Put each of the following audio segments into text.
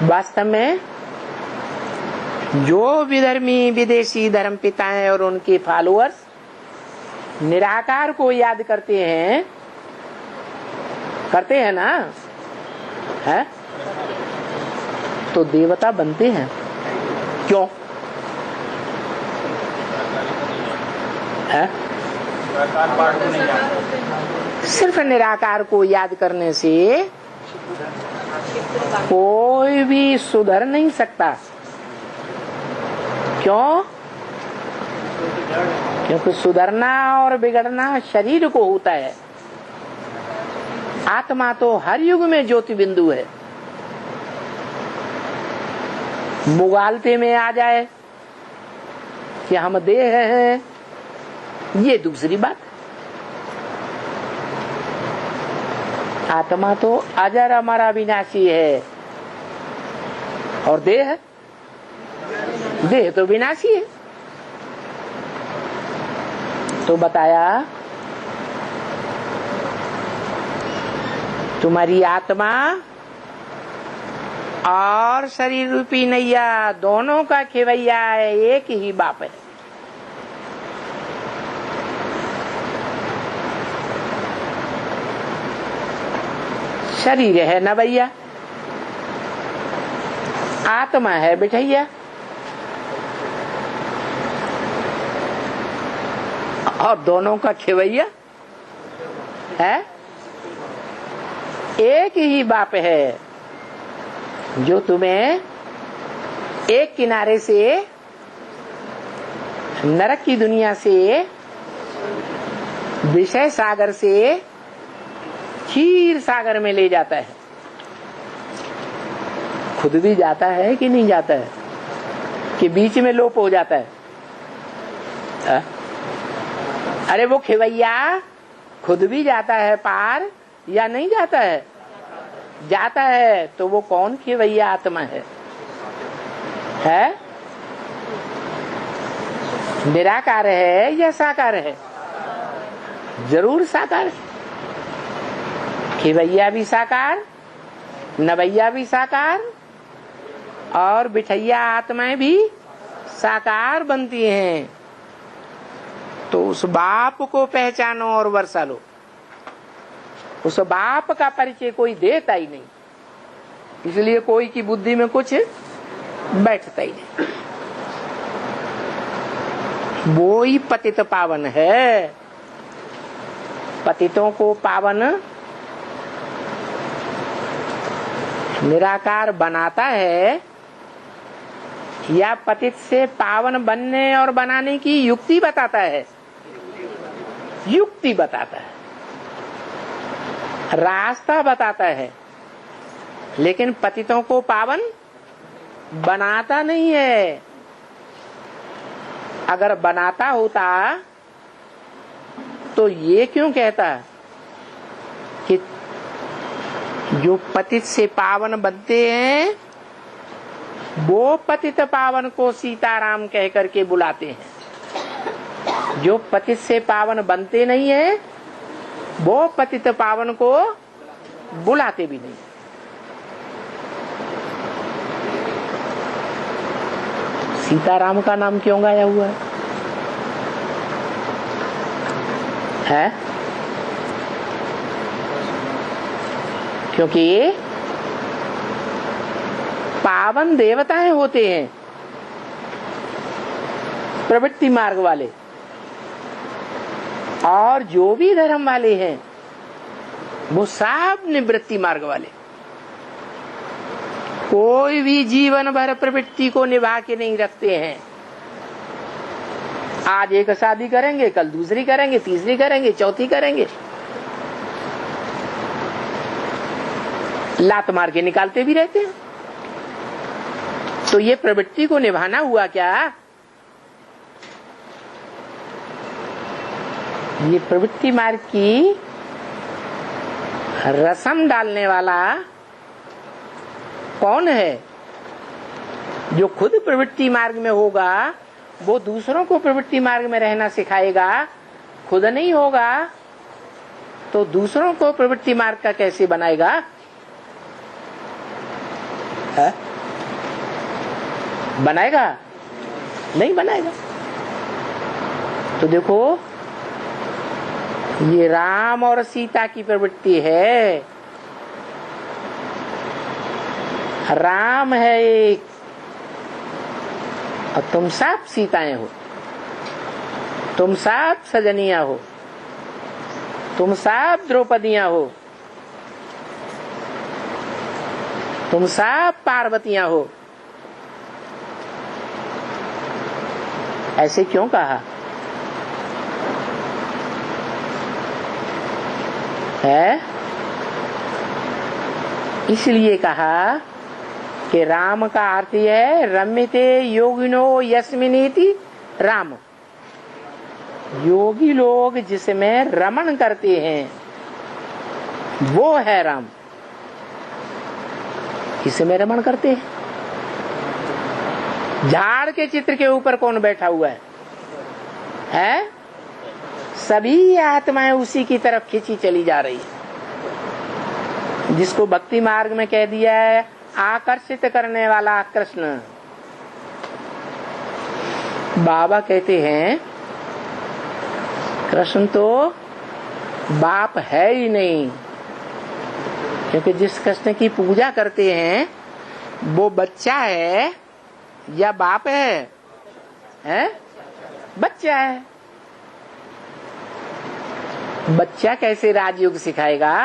वास्तव में जो विधर्मी विदेशी धर्म पिताएं और उनके फॉलोअर्स निराकार को याद करते हैं ना, है तो देवता बनते हैं। क्यों? है सिर्फ निराकार को याद करने से कोई भी सुधर नहीं सकता। क्यों? क्योंकि सुधरना और बिगड़ना शरीर को होता है। आत्मा तो हर युग में ज्योति बिंदु है। मुगालते में आ जाए कि हम देह हैं, ये दूसरी बात। आत्मा तो अजर अमर अविनाशी है और देह तो विनाशी है। तो बताया तुम्हारी आत्मा और शरीर रूपी नैया दोनों का खेवैया है, एक ही बाप है। शरीर है नवैया, आत्मा है बिठैया। और दोनों का खेवैया है, एक ही बाप है जो तुम्हें एक किनारे से नरक की दुनिया से, विषय सागर से क्षीर सागर में ले जाता है। खुद भी जाता है कि नहीं जाता है, कि बीच में लोप हो जाता है? अरे वो खेवैया खुद भी जाता है पार या नहीं जाता है? जाता है। तो वो कौन खेवैया आत्मा है? निराकार है या साकार है? जरूर साकार। खेवैया भी साकार, नवैया भी साकार और बिठैया आत्माएं भी साकार बनती हैं। तो उस बाप को पहचानो और वर्षा लो। उस बाप का परिचय कोई देता ही नहीं, इसलिए कोई की बुद्धि में कुछ बैठता ही नहीं। वो ही पतित पावन है। पतितों को पावन निराकार बनाता है या पतित से पावन बनने और बनाने की युक्ति बताता है? युक्ति बताता है, रास्ता बताता है, लेकिन पतितों को पावन बनाता नहीं है। अगर बनाता होता तो ये क्यों कहता कि जो पतित से पावन बनते हैं वो पतित पावन को सीताराम कह करके बुलाते हैं। जो पतित से पावन बनते नहीं है वो पतित पावन को बुलाते भी नहीं। सीताराम का नाम क्यों गाया हुआ है? क्योंकि पावन देवताएं होते हैं प्रवृत्ति मार्ग वाले, और जो भी धर्म वाले हैं वो सब निवृत्ति मार्ग वाले। कोई भी जीवन भर प्रवृत्ति को निभा के नहीं रखते हैं। आज एक शादी करेंगे, कल दूसरी करेंगे, तीसरी करेंगे, चौथी करेंगे, लात मार के निकालते भी रहते हैं। तो ये प्रवृत्ति को निभाना हुआ क्या? ये प्रवृत्ति मार्ग की रसम डालने वाला कौन है? जो खुद प्रवृत्ति मार्ग में होगा वो दूसरों को प्रवृत्ति मार्ग में रहना सिखाएगा। खुद नहीं होगा तो दूसरों को प्रवृत्ति मार्ग का कैसे बनाएगा? है? बनाएगा? नहीं बनाएगा। तो देखो, ये राम और सीता की प्रवृत्ति है। राम है एक और तुम सब सीताएं हो, तुम सब सजनियां हो, तुम सब द्रौपदियां हो, तुम सब पार्वतियां हो। ऐसे क्यों कहा है? इसलिए कहा कि राम का अर्थ है रम्यते योगिनो यस्मिनीति राम। योगी लोग जिसमें रमण करते हैं वो है राम। किसमें रमण करते हैं? झाड़ के चित्र के ऊपर कौन बैठा हुआ है? सभी आत्माएं उसी की तरफ खींची चली जा रही है, जिसको भक्ति मार्ग में कह दिया है आकर्षित करने वाला कृष्ण। बाबा कहते हैं कृष्ण तो बाप है ही नहीं, क्योंकि जिस कृष्ण की पूजा करते हैं वो बच्चा है या बाप है? बच्चा है। बच्चा कैसे राजयोग सिखाएगा?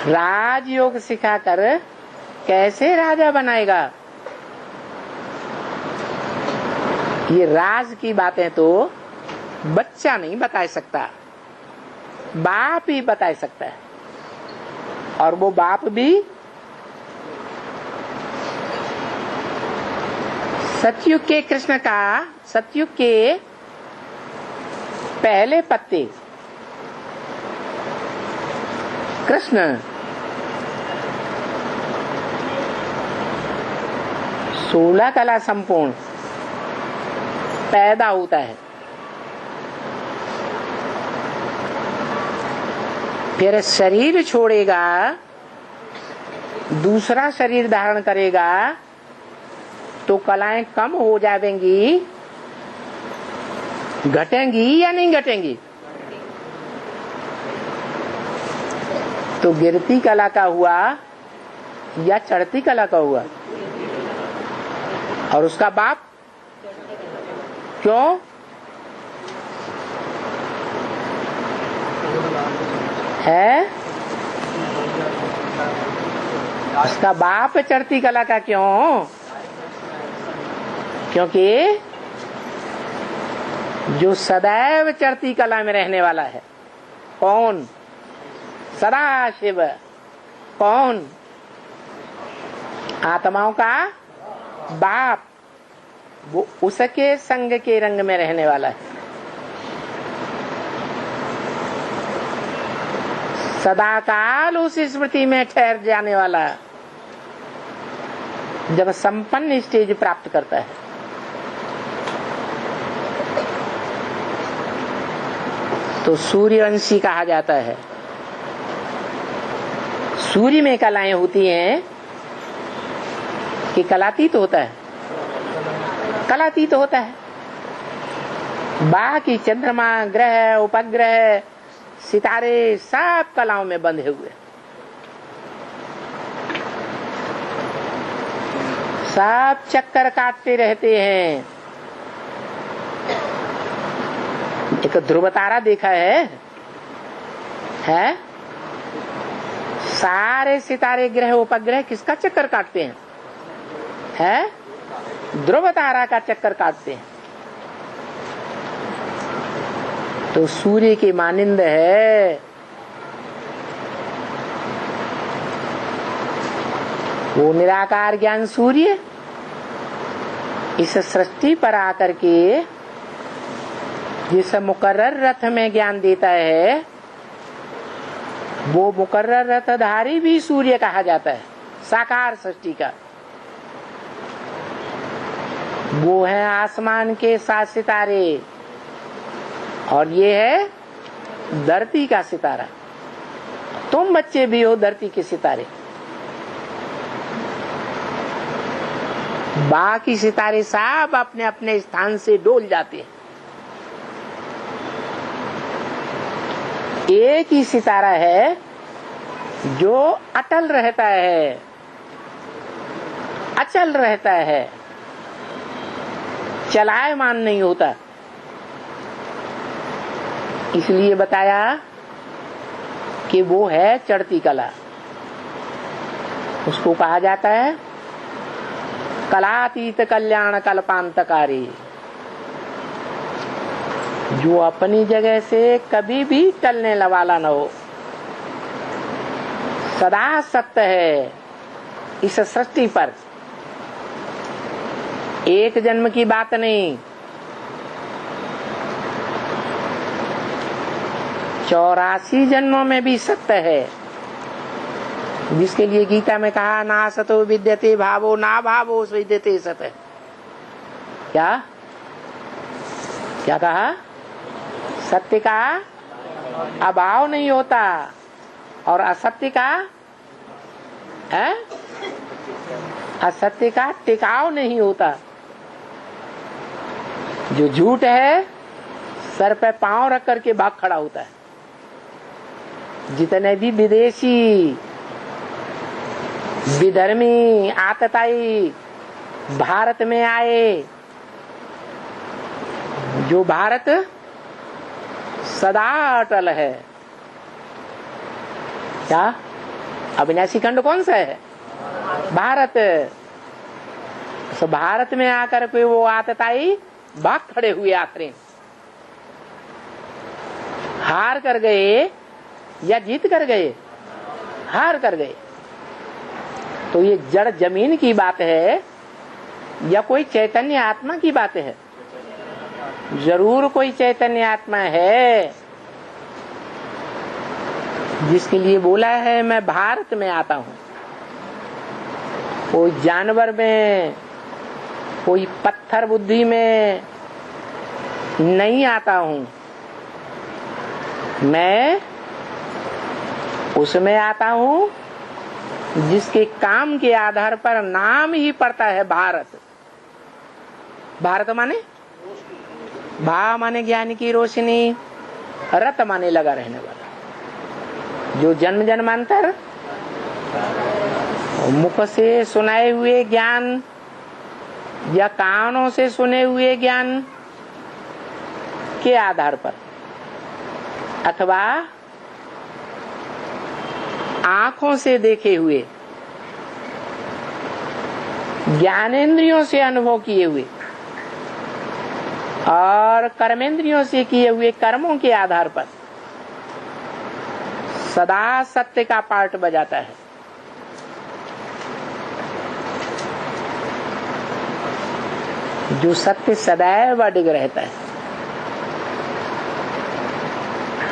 राजयोग सिखाकर कैसे राजा बनाएगा? ये राज की बातें तो बच्चा नहीं बता सकता, बाप ही बता सकता है। और वो बाप भी सतयुग के कृष्ण का, सतयुग के पहले पत्ते कृष्ण 16 कला संपूर्ण पैदा होता है, फिर शरीर छोड़ेगा, दूसरा शरीर धारण करेगा तो कलाएं कम हो जाएंगी, घटेंगी या नहीं घटेंगी? तो गिरती कला का हुआ या चढ़ती कला का हुआ? और उसका बाप क्यों? है उसका बाप चढ़ती कला का क्यों? क्योंकि जो सदैव चढ़ती कला में रहने वाला है कौन? सदा शिव। कौन? आत्माओं का बाप, वो उसके संग के रंग में रहने वाला है। सदाकाल उस स्मृति में ठहर जाने वाला, जब संपन्न स्टेज प्राप्त करता है। तो सूर्यवंशी कहा जाता है। सूर्य में कलाएं होती हैं कि कलातीत होता है? कलातीत होता है। बाकी चंद्रमा, ग्रह, उपग्रह, सितारे सब कलाओं में बंधे हुए, सब चक्कर काटते रहते हैं। एक ध्रुव तारा देखा है? सारे सितारे, ग्रह, उपग्रह किसका चक्कर काटते हैं? ध्रुव तारा का चक्कर काटते हैं। तो सूर्य की मानिंद है। वो निराकार ज्ञान सूर्य इस सृष्टि पर आकर के जिस मुकर्रर रथ में ज्ञान देता है, वो मुकर्रर रथधारी भी सूर्य कहा जाता है, साकार सृष्टि का। वो है आसमान के 7 सितारे और ये है धरती का सितारा। तुम बच्चे भी हो धरती के सितारे। बाकी सितारे सब अपने अपने स्थान से डोल जाते हैं। एक ही सितारा है जो अटल रहता है, अचल रहता है, चलायमान नहीं होता। इसलिए बताया कि वो है चढ़ती कला। उसको कहा जाता है कलातीत कल्याण कल्पांतकारी, जो अपनी जगह से कभी भी टलने वाला न हो, सदा सत्य है इस सृष्टि पर। एक जन्म की बात नहीं, 84 जन्मों में भी सत्य है, जिसके लिए गीता में कहा ना सतो विद्यते भावो ना भावो विद्यते सत। क्या क्या कहा? सत्य का अभाव नहीं होता और असत्य का है, असत्य का टिकाव नहीं होता। जो झूठ है सर पे पांव रख करके भाग खड़ा होता है। जितने भी विदेशी विधर्मी आतताई भारत में आए, जो भारत सदा अटल है। क्या अविनाशी खंड कौन सा है? भारत। तो भारत में आकर के वो आतताई भाग खड़े हुए आखिर हार कर गए या जीत कर गए? हार कर गए। तो ये जड़ जमीन की बात है या कोई चैतन्य आत्मा की बात है? जरूर कोई चैतन्य आत्मा है, जिसके लिए बोला है मैं भारत में आता हूँ। कोई जानवर में, कोई पत्थर बुद्धि में नहीं आता हूँ, मैं उसमें आता हूँ जिसके काम के आधार पर नाम ही पड़ता है भारत। भारत माने भा माने ज्ञान की रोशनी, रत माने लगा रहने वाला। जो जन्म जन्मांतर मुख से सुनाए हुए ज्ञान या कानों से सुने हुए ज्ञान के आधार पर अथवा आंखों से देखे हुए, ज्ञानेंद्रियों से अनुभव किए हुए और कर्मेंद्रियों से किए हुए कर्मों के आधार पर सदा सत्य का पार्ट बजाता है। जो सत्य सदैव अडिग रहता है,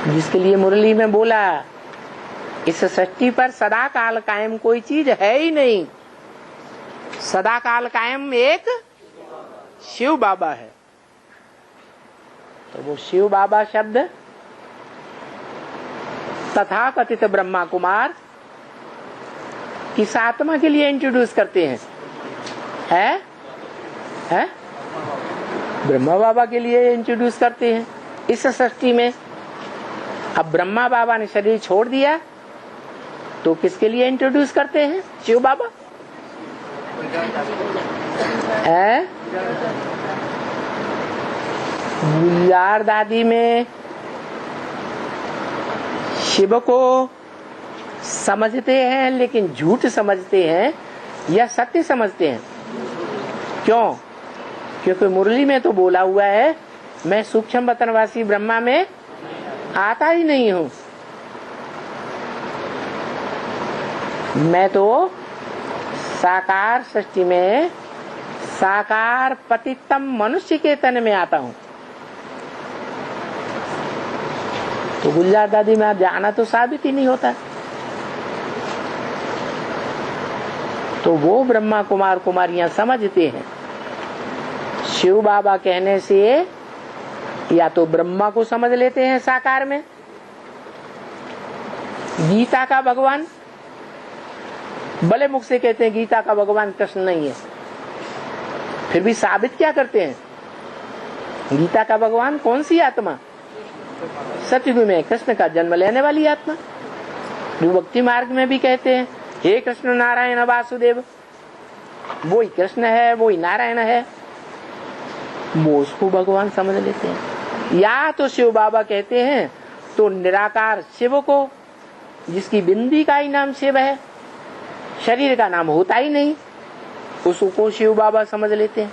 जिसके लिए मुरली में बोला इस सृष्टि पर सदा काल कायम कोई चीज है ही नहीं। सदा काल कायम एक शिव बाबा है। तो वो शिव बाबा शब्द तथा कथित ब्रह्मा कुमार किस आत्मा के लिए इंट्रोड्यूस करते हैं? है? ब्रह्मा बाबा के लिए इंट्रोड्यूस करते हैं इस सृष्टि में। अब ब्रह्मा बाबा ने शरीर छोड़ दिया तो किसके लिए इंट्रोड्यूस करते हैं? शिव बाबा है। गुलजार दादी में शिव को समझते हैं लेकिन झूठ समझते हैं या सत्य समझते हैं? क्यों? क्योंकि मुरली में तो बोला हुआ है मैं सूक्ष्म वतनवासी ब्रह्मा में आता ही नहीं हूँ, मैं तो साकार सृष्टि में साकार पतितम मनुष्य के तन में आता हूँ। तो गुलजार दादी में आप जाना तो साबित ही नहीं होता। तो वो ब्रह्मा कुमार कुमारियां समझते हैं शिव बाबा कहने से या तो ब्रह्मा को समझ लेते हैं साकार में, गीता का भगवान भले मुख से कहते हैं गीता का भगवान कृष्ण नहीं है, फिर भी साबित क्या करते हैं? गीता का भगवान कौन सी आत्मा? सतयुग में कृष्ण का जन्म लेने वाली आत्मा। भक्ति मार्ग में भी कहते हैं हे कृष्ण नारायण वासुदेव, वो ही कृष्ण है, वो ही नारायण है, वो उसको भगवान समझ लेते हैं। या तो शिव बाबा कहते हैं तो निराकार शिव को, जिसकी बिंदी का ही नाम शिव है, शरीर का नाम होता ही नहीं, उसको शिव बाबा समझ लेते हैं।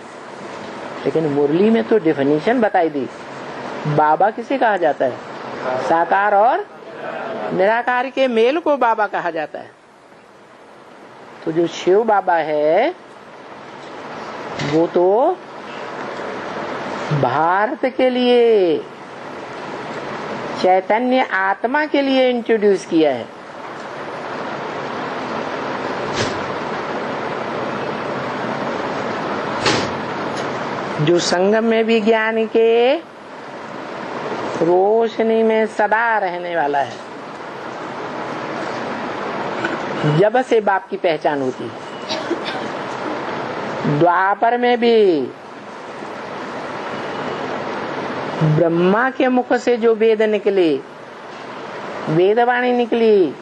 लेकिन मुरली में तो डेफिनेशन बताई दी, बाबा किसे कहा जाता है? साकार और निराकार के मेल को बाबा कहा जाता है। तो जो शिव बाबा है वो तो भारत के लिए, चैतन्य आत्मा के लिए इंट्रोड्यूस किया है। जो संगम में भी ज्ञान के रोशनी में सदा रहने वाला है। जब से बाप की पहचान होती है। द्वापर में भी ब्रह्मा के मुख से जो वेद निकले, वेदवाणी निकली,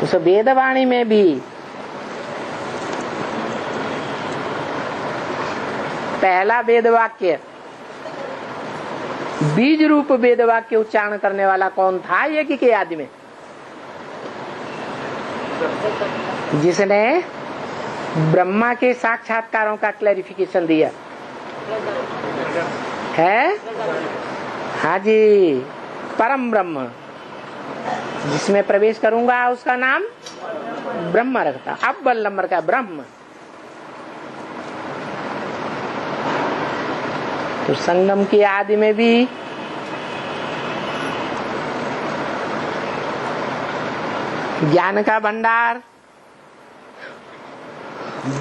उस वेदवाणी में भी पहला वेद वाक्य, बीज रूप वेद वाक्य उच्चारण करने वाला कौन था? यज्ञ के आदि में, जिसने ब्रह्मा के साक्षात्कारों का क्लैरिफिकेशन दिया है। हाँ जी, परम ब्रह्म, जिसमें प्रवेश करूंगा उसका नाम ब्रह्म रखता। अव्वल नंबर का ब्रह्म। तो संगम की आदि में भी ज्ञान का भंडार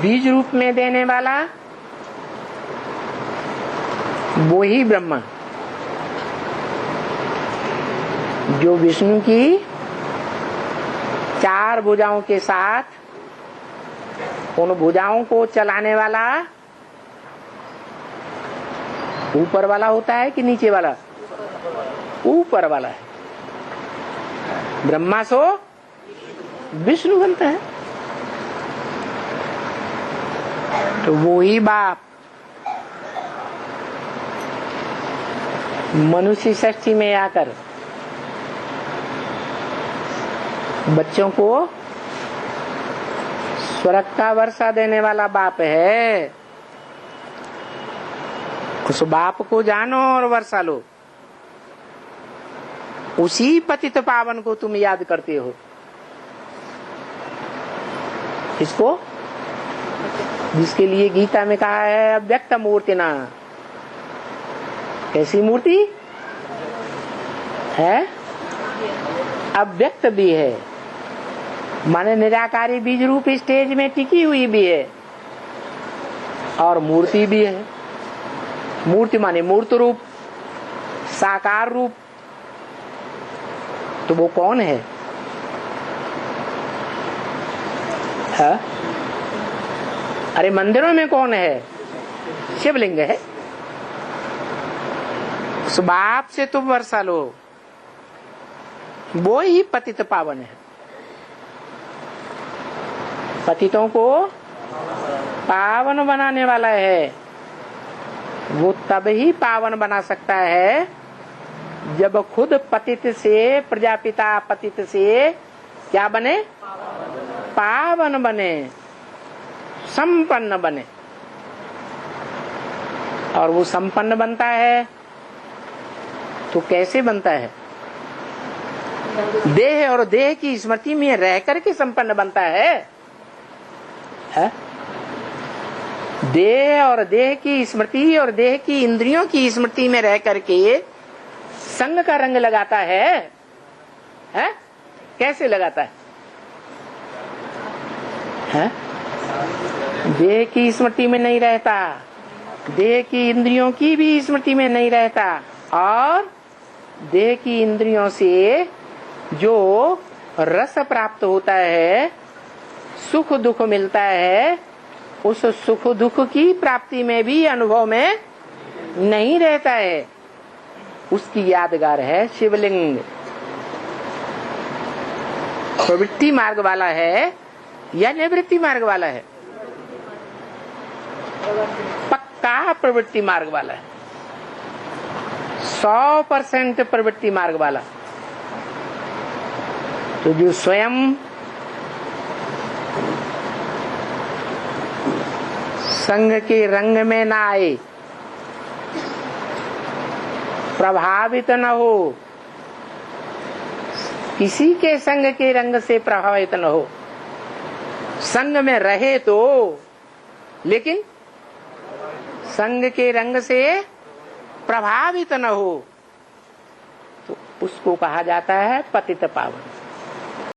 बीज रूप में देने वाला वो ही ब्रह्मा, जो विष्णु की चार भुजाओं के साथ उन भुजाओं को चलाने वाला ऊपर वाला होता है कि नीचे वाला? ऊपर वाला है। ब्रह्मा सो विष्णु बनता है। तो वो ही बाप मनुष्य सृष्टि में आकर बच्चों को स्वर्ग का वर्षा देने वाला बाप है। उस बाप को जानो और वर्षा लो। उसी पतित पावन को तुम याद करते हो। इसको, जिसके लिए गीता में कहा है अव्यक्त मूर्ति ना। कैसी मूर्ति है? अव्यक्त भी है, माने निराकारी बीज रूप स्टेज में टिकी हुई भी है, और मूर्ति भी है। मूर्ति माने मूर्त रूप, साकार रूप। तो वो कौन है? हा? अरे मंदिरों में कौन है? शिवलिंग है। उस बाप से तुम वर्षा लो, वो ही पतित पावन है। पतितों को पावन बनाने वाला है। वो तब ही पावन बना सकता है जब खुद पतित से, प्रजापिता पतित से क्या बने? पावन बने, संपन्न बने। और वो संपन्न बनता है तो कैसे बनता है? देह और देह की स्मृति में रह करके संपन्न बनता है? देह और देह की स्मृति और देह की इंद्रियों की स्मृति में रह करके संग का रंग लगाता है? कैसे लगाता है? देह की स्मृति में नहीं रहता, देह की इंद्रियों की भी स्मृति में नहीं रहता, और देह की इंद्रियों से जो रस प्राप्त होता है, सुख दुख मिलता है, उस सुख दुख की प्राप्ति में भी, अनुभव में नहीं रहता है, उसकी यादगार है शिवलिंग। प्रवृत्ति मार्ग वाला है या निवृत्ति मार्ग वाला है? पक्का प्रवृत्ति मार्ग वाला है, 100% प्रवृत्ति मार्ग वाला। तो जो स्वयं संग के रंग में ना आए, प्रभावित न हो, किसी के संग के रंग से प्रभावित न हो, संग में रहे तो, लेकिन संग के रंग से प्रभावित न हो, तो उसको कहा जाता है पतित पावन।